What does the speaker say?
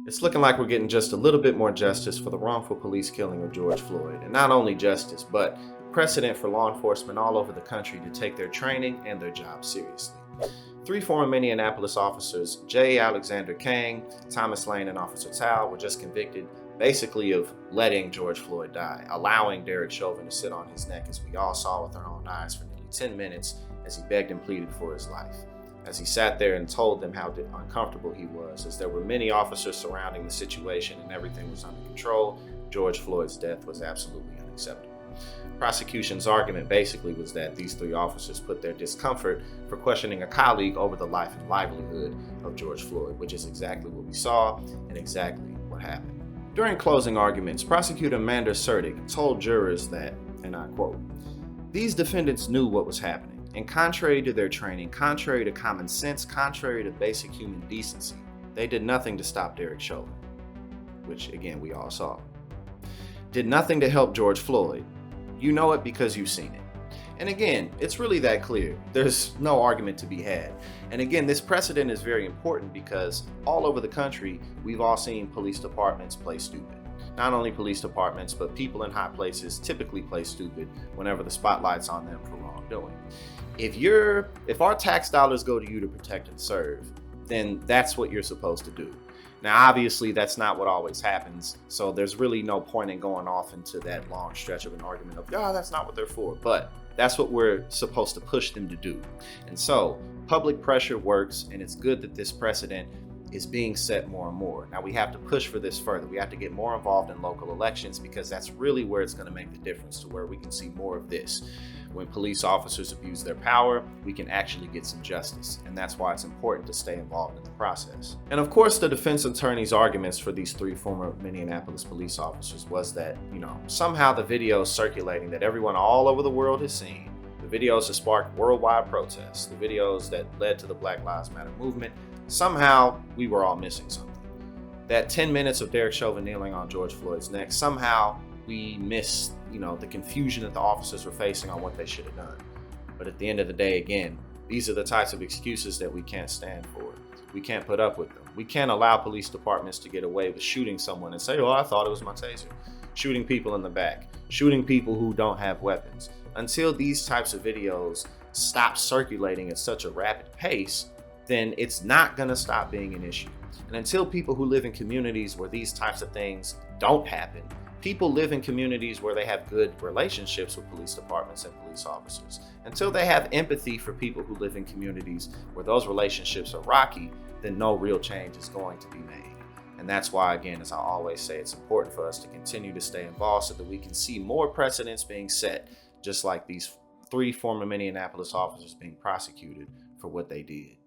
It's looking like we're getting just a little bit more justice for the wrongful police killing of George Floyd. And not only justice, but precedent for law enforcement all over the country to take their training and their jobs seriously. Three former Minneapolis officers, J. Alexander Kang, Thomas Lane, and Officer Tao, were just convicted basically of letting George Floyd die, allowing Derek Chauvin to sit on his neck, as we all saw with our own eyes, for nearly 10 minutes as he begged and pleaded for his life. As he sat there and told them how uncomfortable he was, as there were many officers surrounding the situation and everything was under control, George Floyd's death was absolutely unacceptable. Prosecution's argument basically was that these three officers put their discomfort for questioning a colleague over the life and livelihood of George Floyd, which is exactly what we saw and exactly what happened. During closing arguments, prosecutor Amanda Sertic told jurors that, and I quote, "These defendants knew what was happening. And contrary to their training, contrary to common sense, contrary to basic human decency, they did nothing to stop Derek Chauvin," which again we all saw. "Did nothing to help George Floyd. You know it because you've seen it." And again, it's really that clear. There's no argument to be had. And again, this precedent is very important because all over the country, we've all seen police departments play stupid. Not only police departments, but people in high places typically play stupid whenever the spotlight's on them for wrongdoing. If our tax dollars go to you to protect and serve, then that's what you're supposed to do. Now, obviously, that's not what always happens, so there's really no point in going off into that long stretch of an argument of, that's not what they're for, but that's what we're supposed to push them to do. And so, public pressure works, and it's good that this precedent is being set more and more. Now we have to push for this further. We have to get more involved in local elections because that's really where it's going to make the difference, to where we can see more of this. When police officers abuse their power, we can actually get some justice. And that's why it's important to stay involved in the process. And of course, the defense attorney's arguments for these three former Minneapolis police officers was that, somehow the videos circulating that everyone all over the world has seen, the videos that sparked worldwide protests, the videos that led to the Black Lives Matter movement, somehow we were all missing something. That 10 minutes of Derek Chauvin kneeling on George Floyd's neck, somehow we missed, the confusion that the officers were facing on what they should have done. But at the end of the day, again, these are the types of excuses that we can't stand for. We can't put up with them. We can't allow police departments to get away with shooting someone and say, I thought it was my taser. Shooting people in the back, shooting people who don't have weapons. Until these types of videos stop circulating at such a rapid pace, then it's not going to stop being an issue. And until people who live in communities where these types of things don't happen, people live in communities where they have good relationships with police departments and police officers. Until they have empathy for people who live in communities where those relationships are rocky, then no real change is going to be made. And that's why, again, as I always say, it's important for us to continue to stay involved so that we can see more precedents being set, just like these three former Minneapolis officers being prosecuted for what they did.